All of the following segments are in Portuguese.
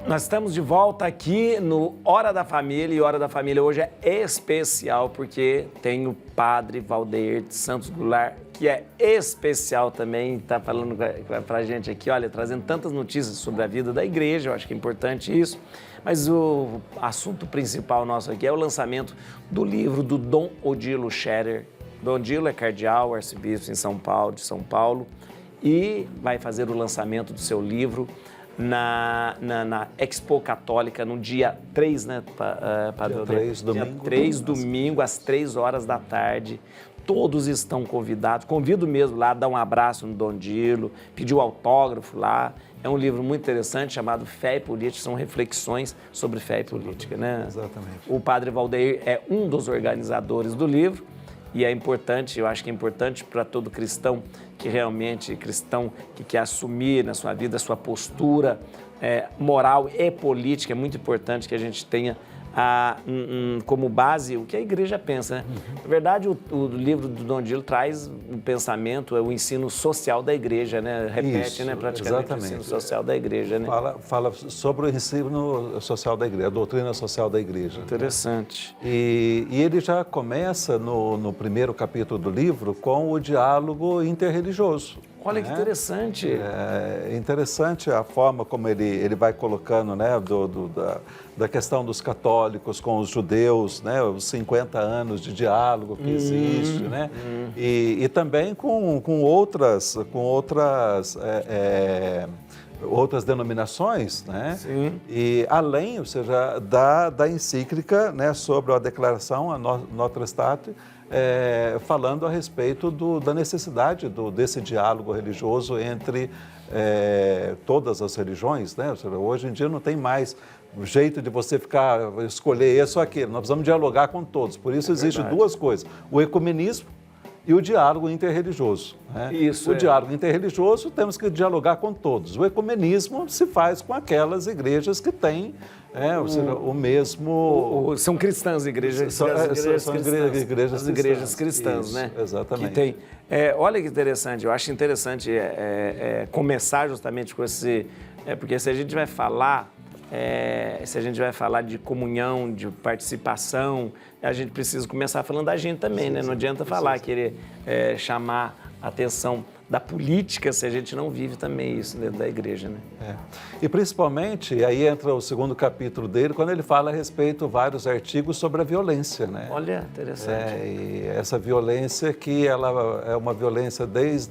Nós estamos de volta aqui no Hora da Família, e Hora da Família hoje é especial porque tem o Padre Valdeir de Santos Goulart, que é especial também, está falando para a gente aqui, olha, trazendo tantas notícias sobre a vida da igreja, eu acho que é importante isso, mas o assunto principal nosso aqui é o lançamento do livro do Dom Odilo Scherer. Dom Odilo é cardeal, arcebispo em São Paulo, de São Paulo, e vai fazer o lançamento do seu livro na Expo Católica, no dia 3, né, Padre? Dia 3, domingo, às 3 horas da tarde. Todos estão convidados. Convido mesmo lá, dar um abraço no Dom Odilo, pedir o autógrafo lá. É um livro muito interessante chamado Fé e Política, são reflexões sobre fé e política, né? Exatamente. O Padre Valdeir é um dos organizadores do livro. E é importante, eu acho que é importante para todo cristão que realmente, cristão que quer assumir na sua vida a sua postura moral e política, é muito importante que a gente tenha como base o que a igreja pensa, né? Na verdade, o livro do Dom Odilo traz um pensamento, o ensino social da igreja, né? Repete, Isso, né, praticamente exatamente. o ensino social da igreja, né? Fala sobre o ensino social da igreja, a doutrina social da igreja. Interessante. E ele já começa no primeiro capítulo do livro com o diálogo interreligioso. Olha que interessante. É interessante a forma como ele vai colocando, né, da questão dos católicos com os judeus, né, os 50 anos de diálogo que existe, né, e também com outras denominações, né? Sim. E além, ou seja, da encíclica, né, sobre a declaração, a Notre Dame, falando a respeito da necessidade desse diálogo religioso entre todas as religiões, né? Ou seja, hoje em dia não tem mais jeito de você escolher esse ou aquele, nós precisamos dialogar com todos, por isso existem duas coisas, o ecumenismo e o diálogo interreligioso. Né? Isso, o diálogo interreligioso temos que dialogar com todos. O ecumenismo se faz com aquelas igrejas que têm ou seja, o mesmo... São cristãs, igrejas cristãs, Isso, né? Exatamente. Que tem. Olha que interessante, eu acho interessante começar justamente com esse... porque se a gente vai falar... se a gente vai falar de comunhão, de participação, a gente precisa começar falando da gente também, né? Não adianta falar, querer chamar a atenção da política se a gente não vive também isso dentro da igreja, né? E principalmente, aí entra o segundo capítulo dele, quando ele fala a respeito de vários artigos sobre a violência, né? Olha, interessante. E essa violência que ela é uma violência desde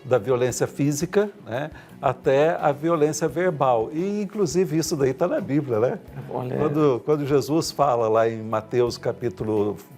da violência física, né, até a violência verbal. E, inclusive, isso daí está na Bíblia, né? Olha. Quando Jesus fala lá em Mateus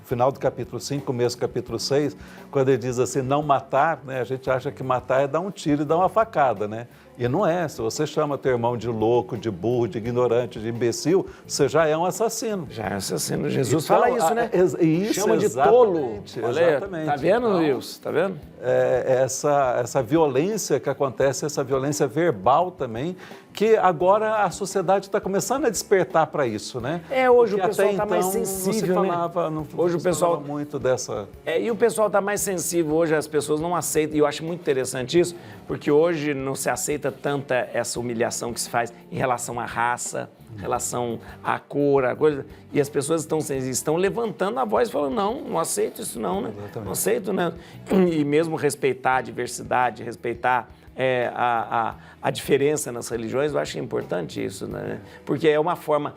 final do capítulo 5, começo do capítulo 6, quando ele diz assim, não matar, né, a gente acha que matar é dar um tiro e dar uma facada, né? E não é. Se você chama teu irmão de louco, de burro, de ignorante, de imbecil, você já é um assassino. Já é um assassino. Jesus Então, fala isso, né? Isso, chama de tolo. Olha, exatamente. tá vendo, então, Wilson? Tá vendo? Essa violência que acontece, essa violência verbal também, que agora a sociedade está começando a despertar para isso, né? Hoje porque o pessoal está então, mais sensível, não se falava, né? Não hoje o pessoal falava muito dessa... E o pessoal está mais sensível, hoje as pessoas não aceitam, e eu acho muito interessante isso, porque hoje não se aceita tanta essa humilhação que se faz em relação à raça, em relação à cor, a coisa, e as pessoas estão levantando a voz e falando, não aceito isso não, né? Exatamente. Não aceito, né? E mesmo respeitar a diversidade, respeitar a diferença nas religiões, eu acho importante isso, né? Porque é uma forma,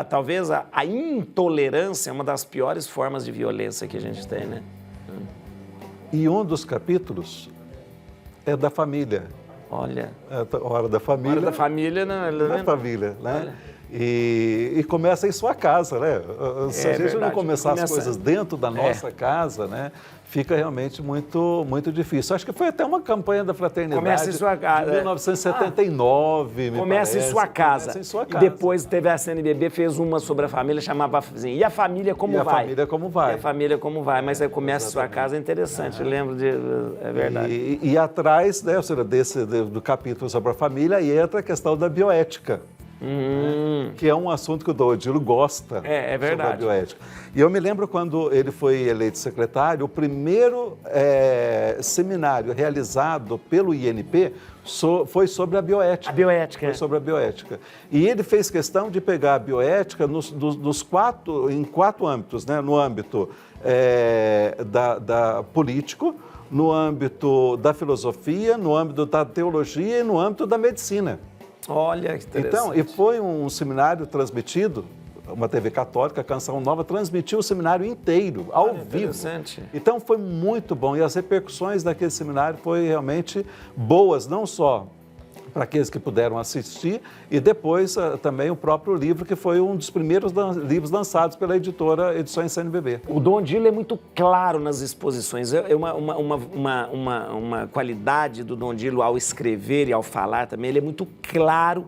talvez a intolerância é uma das piores formas de violência que a gente tem, né? E um dos capítulos é da família. Olha. Hora da família. Hora da família, né? Da família, né? E começa em sua casa, né? Se a gente verdade. não começar as coisas dentro da nossa casa, né? Fica realmente muito, muito difícil. Acho que foi até uma campanha da Fraternidade Começa em sua casa. de 1979, me Começa parece. em sua casa. Começa em sua casa. E depois teve a CNBB, fez uma sobre a família, chamava assim, e a família como vai? E a família como vai. E a família como vai, mas aí começa em sua casa, é interessante, eu lembro é verdade. E atrás, né, ou seja, do capítulo sobre a família, aí entra a questão da bioética. né? Que é um assunto que o Dom Odilo gosta. É verdade. Sobre a bioética. E eu me lembro quando ele foi eleito secretário, o primeiro seminário realizado pelo INP foi sobre a bioética. A bioética. Foi sobre a bioética. E ele fez questão de pegar a bioética em quatro âmbitos, né? No âmbito da político, no âmbito da filosofia, no âmbito da teologia e no âmbito da medicina. Olha, que interessante. Então, e foi um seminário transmitido, uma TV católica, Canção Nova, transmitiu o seminário inteiro, ao vivo. Interessante. Então, foi muito bom. E as repercussões daquele seminário foram realmente boas, não só para aqueles que puderam assistir, e depois também o próprio livro, que foi um dos primeiros livros lançados pela editora Edições CNBB. O Dom Odilo é muito claro nas exposições. É uma qualidade do Dom Odilo ao escrever e ao falar também. Ele é muito claro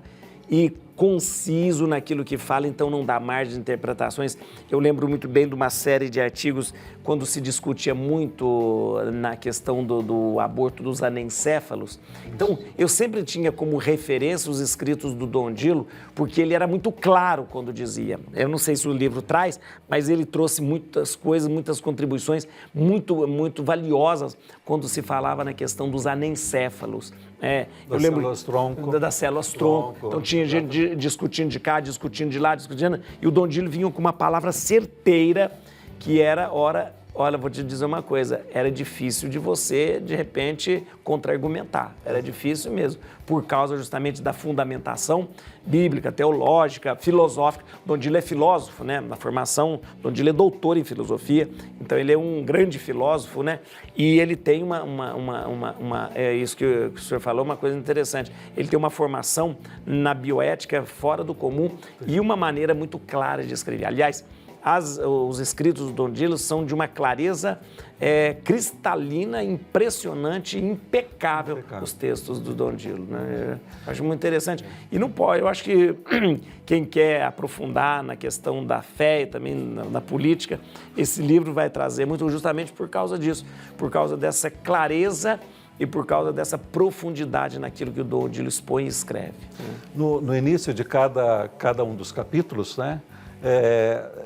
e conciso naquilo que fala, então não dá margem de interpretações. Eu lembro muito bem de uma série de artigos quando se discutia muito na questão do aborto dos anencéfalos. Então, eu sempre tinha como referência os escritos do Dom Odilo, porque ele era muito claro quando dizia. Eu não sei se o livro traz, mas ele trouxe muitas coisas, muitas contribuições muito valiosas quando se falava na questão dos anencéfalos. Das células tronco. Então tinha gente discutindo de cá, discutindo de lá, discutindo, e o Dom Odilo vinha com uma palavra certeira que era, olha, vou te dizer uma coisa, era difícil de você, de repente, contra-argumentar. Era difícil mesmo, por causa justamente da fundamentação bíblica, teológica, filosófica. Dom Odilo é filósofo, né? Na formação, Dom Odilo é doutor em filosofia, então ele é um grande filósofo, né? E ele tem isso que o senhor falou, uma coisa interessante. Ele tem uma formação na bioética fora do comum e uma maneira muito clara de escrever. Aliás, os escritos do Dom Odilo são de uma clareza cristalina, impressionante, impecável, os textos do Dom Odilo, né? Eu acho muito interessante. E não pode, eu acho que quem quer aprofundar na questão da fé e também na política, esse livro vai trazer muito justamente por causa disso, por causa dessa clareza e por causa dessa profundidade naquilo que o Dom Odilo expõe e escreve. No início de cada um dos capítulos, né?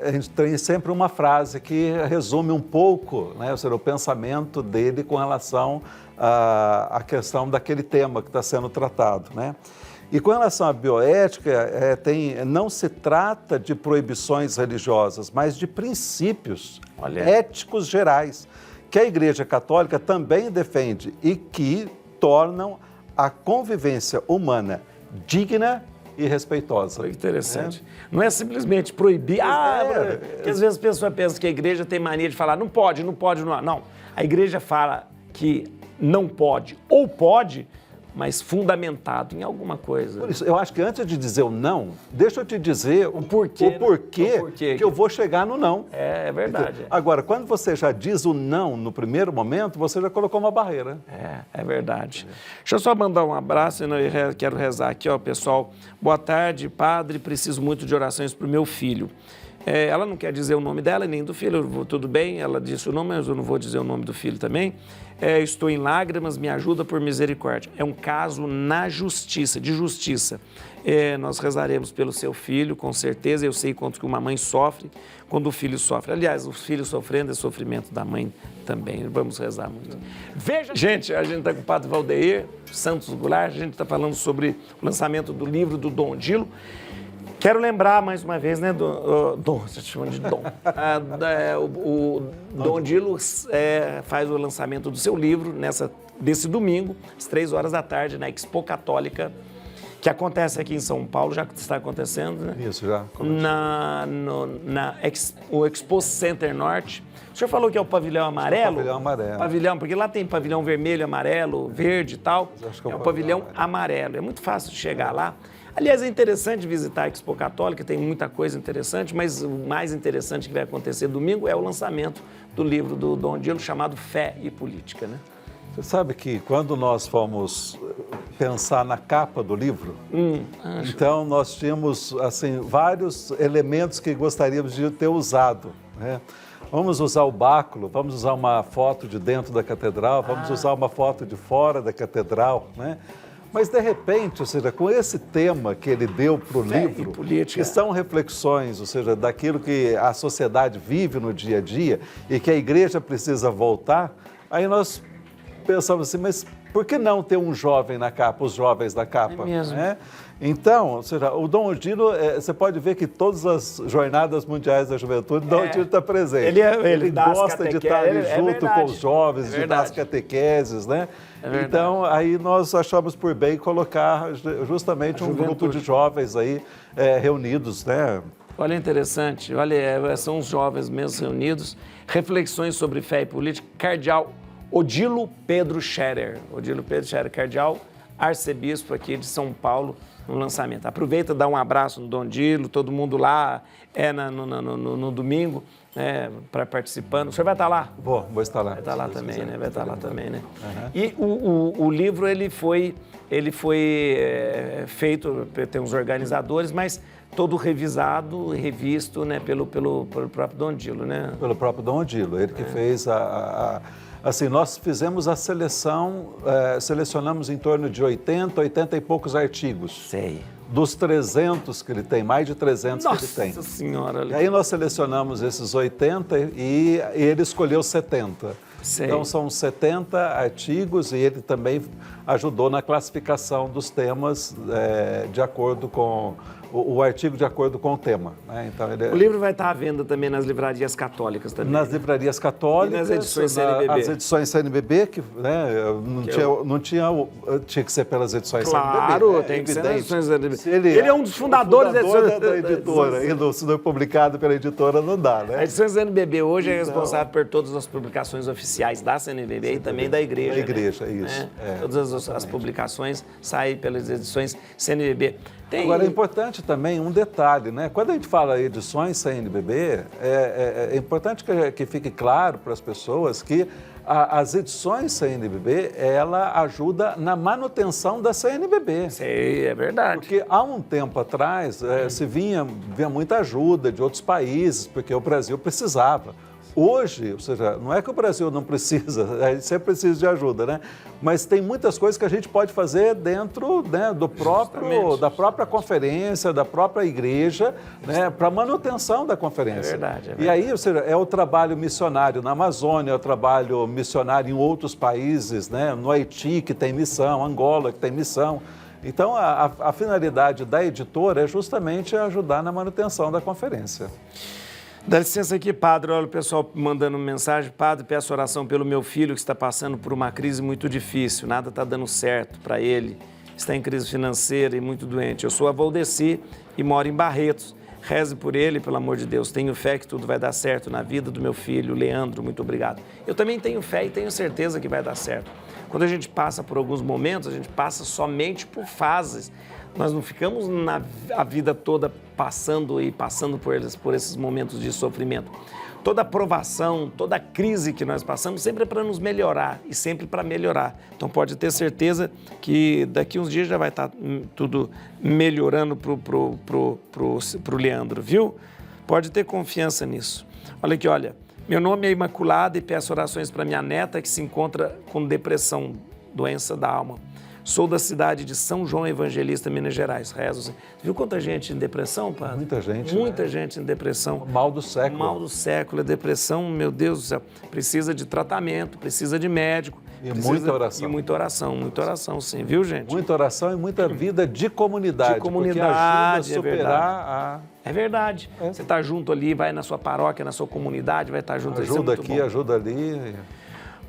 A gente tem sempre uma frase que resume um pouco, né, o pensamento dele com relação à questão daquele tema que está sendo tratado, né? E com relação à bioética, não se trata de proibições religiosas, mas de princípios éticos gerais, que a Igreja Católica também defende e que tornam a convivência humana digna e respeitosa. Foi interessante. Não é simplesmente proibir. Porque às vezes a pessoa pensa que a igreja tem mania de falar não pode, não. Não. A igreja fala que não pode ou pode, mas fundamentado em alguma coisa. Por isso, eu acho que antes de dizer o não, deixa eu te dizer o porquê que eu vou chegar no não. É verdade. Então, agora, quando você já diz o não no primeiro momento, você já colocou uma barreira. É verdade. Deixa eu só mandar um abraço, eu quero rezar aqui, ó, pessoal. Boa tarde, padre, preciso muito de orações para o meu filho. Ela não quer dizer o nome dela, nem do filho, tudo bem, ela disse o nome, mas eu não vou dizer o nome do filho também. Estou em lágrimas, me ajuda por misericórdia. É um caso na justiça, de justiça. Nós rezaremos pelo seu filho, com certeza, eu sei quanto que uma mãe sofre quando o filho sofre. Aliás, o filho sofrendo é sofrimento da mãe também, vamos rezar muito. Veja, gente, a gente está com o padre Valdeir Santos Goulart, a gente está falando sobre o lançamento do livro do Dom Odilo. Quero lembrar mais uma vez, né, você chama de Dom. O Dom Odilo faz o lançamento do seu livro desse domingo, às 3 da tarde, na Expo Católica, que acontece aqui em São Paulo, já está acontecendo, né? Isso, já. O Expo Center Norte. O senhor falou que é o pavilhão amarelo? Pavilhão amarelo. Pavilhão, porque lá tem pavilhão vermelho, amarelo, verde e tal. É o pavilhão amarelo. É muito fácil de chegar lá. Aliás, é interessante visitar a Expo Católica, tem muita coisa interessante, mas o mais interessante que vai acontecer domingo é o lançamento do livro do Dom Odilo, chamado Fé e Política, né? Você sabe que quando nós fomos pensar na capa do livro, então nós tínhamos assim, vários elementos que gostaríamos de ter usado, né? Vamos usar o báculo, vamos usar uma foto de dentro da catedral, vamos usar uma foto de fora da catedral, né? Mas, de repente, ou seja, com esse tema que ele deu para o livro, política, que são reflexões, ou seja, daquilo que a sociedade vive no dia a dia e que a igreja precisa voltar, aí nós pensamos assim, mas por que não ter um jovem na capa, os jovens na capa? É mesmo. Né? Então, ou seja, o Dom Odilo, você pode ver que todas as jornadas mundiais da juventude, o Dom Odilo está presente. Ele gosta de estar ali junto com os jovens, de dar as verdade. catequeses, né? Então, aí nós achamos por bem colocar justamente um grupo de jovens aí reunidos, né? Olha, interessante. Olha, são os jovens mesmo reunidos. Reflexões sobre fé e política. Cardeal Odilo Pedro Scherer. Odilo Pedro Scherer, cardeal, arcebispo aqui de São Paulo, no lançamento. Aproveita, dá um abraço no Dom Odilo, todo mundo lá no domingo, né, para participando. O senhor vai estar lá? Vou estar lá. Vai estar lá também, né? Vai estar lá também, né? E o livro, ele foi feito, tem uns organizadores, mas todo revisado, revisto, né, pelo próprio Dom Odilo, né? Pelo próprio Dom Odilo, ele que fez assim, nós fizemos a seleção, selecionamos em torno de 80 e poucos artigos. Sei. Dos 300 que ele tem, mais de 300 que ele tem. Nossa Senhora! E aí nós selecionamos esses 80 e ele escolheu 70. Sei. Então são 70 artigos e ele também ajudou na classificação dos temas de acordo com o artigo de acordo com o tema. Né? Então, o livro vai estar à venda também nas livrarias católicas também. Nas livrarias católicas. E nas edições CNBB. As edições CNBB, que né, tinha que ser pelas edições CNBB. Claro, tem que ser nas edições CNBB. Ele é um dos fundadores da editora. E se não é publicado pela editora, não dá, né? A edição CNBB hoje é responsável por todas as publicações oficiais da CNBB e também da igreja. Da igreja, né? isso. Todas as publicações saem pelas edições CNBB. Agora, é importante também um detalhe, né? Quando a gente fala edições CNBB, é importante que fique claro para as pessoas que as edições CNBB, ela ajuda na manutenção da CNBB. Sei, é verdade. Porque há um tempo atrás se vinha muita ajuda de outros países, porque o Brasil precisava. Hoje, ou seja, não é que o Brasil não precisa, a gente sempre precisa de ajuda, né? Mas tem muitas coisas que a gente pode fazer dentro, né, da própria conferência, da própria igreja, né, para manutenção da conferência. É verdade. E aí, ou seja, é o trabalho missionário na Amazônia, é o trabalho missionário em outros países, né? No Haiti, que tem missão, Angola, que tem missão. Então, a finalidade da editora é justamente ajudar na manutenção da conferência. Dá licença aqui, padre. Olha o pessoal mandando mensagem. Padre, peço oração pelo meu filho que está passando por uma crise muito difícil. Nada está dando certo para ele. Está em crise financeira e muito doente. Eu sou a Valdeci e moro em Barretos. Reze por ele, pelo amor de Deus. Tenho fé que tudo vai dar certo na vida do meu filho, Leandro. Muito obrigado. Eu também tenho fé e tenho certeza que vai dar certo. Quando a gente passa por alguns momentos, a gente passa somente por fases. Nós não ficamos a vida toda passando por esses momentos de sofrimento. Toda provação, toda crise que nós passamos sempre é para nos melhorar e sempre para melhorar. Então pode ter certeza que daqui uns dias já vai estar tudo melhorando pro Leandro, viu? Pode ter confiança nisso. Olha aqui, olha. Meu nome é Imaculada e peço orações para minha neta que se encontra com depressão, doença da alma. Sou da cidade de São João Evangelista, Minas Gerais. Rezo. Viu quanta gente em depressão, padre? Muita gente. Muita gente em depressão. O mal do século. O mal do século. A depressão, meu Deus do céu, precisa de tratamento, precisa de médico. E muita oração. E muita oração, sim. Viu, gente? Muita oração e muita vida de comunidade. De comunidade, porque ajuda a superar É verdade. Você está junto ali, vai na sua paróquia, na sua comunidade, vai estar junto. Ajuda aqui, ajuda ali.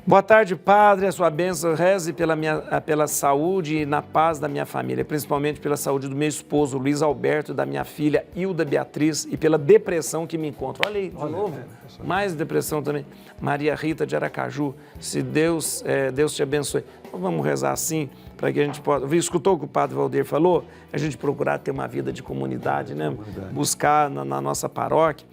Boa tarde, padre. A sua bênção reze pela saúde e na paz da minha família, principalmente pela saúde do meu esposo, Luiz Alberto, da minha filha, Hilda Beatriz, e pela depressão que me encontro. Olha aí, de novo, mais depressão também. Maria Rita de Aracaju, se Deus te abençoe. Então, vamos rezar assim, para que a gente possa... Escutou o que o padre Valdir falou? A gente procurar ter uma vida de comunidade, né? Buscar na nossa paróquia.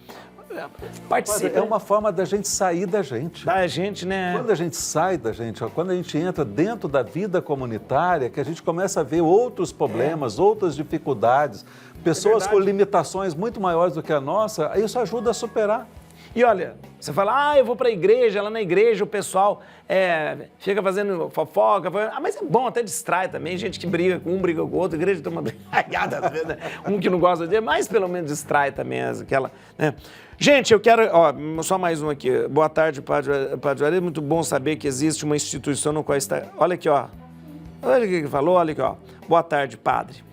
É uma forma da gente sair da gente. Da gente, né? Quando a gente sai da gente, quando a gente entra dentro da vida comunitária, que a gente começa a ver outros problemas, outras dificuldades, pessoas com limitações muito maiores do que a nossa, isso ajuda a superar. E olha, você fala, eu vou para a igreja, lá na igreja o pessoal fica fazendo fofoca, mas é bom, até distrai também, gente que briga com um, briga com o outro, a igreja tem uma brigada às vezes, né? Um que não gosta de, mas pelo menos distrai também aquela, né? Gente, eu quero, só mais um aqui. Boa tarde, Padre Juarez, muito bom saber que existe uma instituição no qual está, olha aqui, ó, olha o que ele falou, olha aqui, ó, boa tarde, Padre.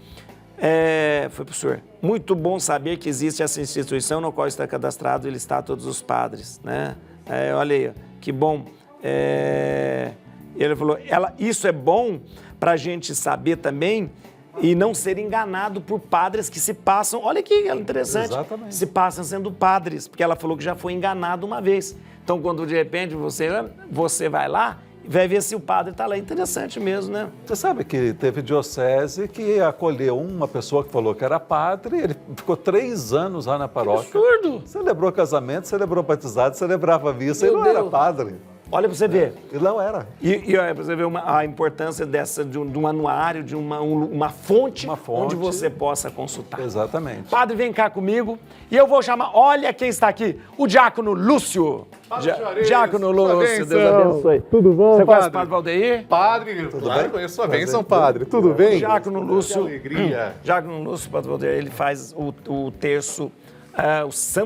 Foi pro senhor. Muito bom saber que existe essa instituição no qual está cadastrado e está todos os padres, né? Olha aí, que bom. Ele falou, isso é bom para a gente saber também e não ser enganado por padres que se passam, olha que interessante, exatamente, se passam sendo padres, porque ela falou que já foi enganado uma vez. Então, quando de repente você vai lá, vai ver se o padre está lá. Interessante mesmo, né? Você sabe que teve diocese que acolheu uma pessoa que falou que era padre, ele ficou 3 anos lá na paróquia. Que absurdo! Celebrou casamento, celebrou batizado, celebrava missa, ele não era padre. Olha para você ver. Ele não era. E olha para você ver a importância de um anuário, de uma fonte onde você possa consultar. Exatamente. Padre, vem cá comigo e eu vou chamar, olha quem está aqui, o diácono Lúcio. Diácono Lúcio, Deus abençoe. Tudo bom, Você padre? conhece o Padre Valdeir? Padre, claro, conheço a bênção, padre. Tudo bem? Diácono Lúcio. Que alegria. Diácono Lúcio, Padre Valdeir, ele faz o terço, o santo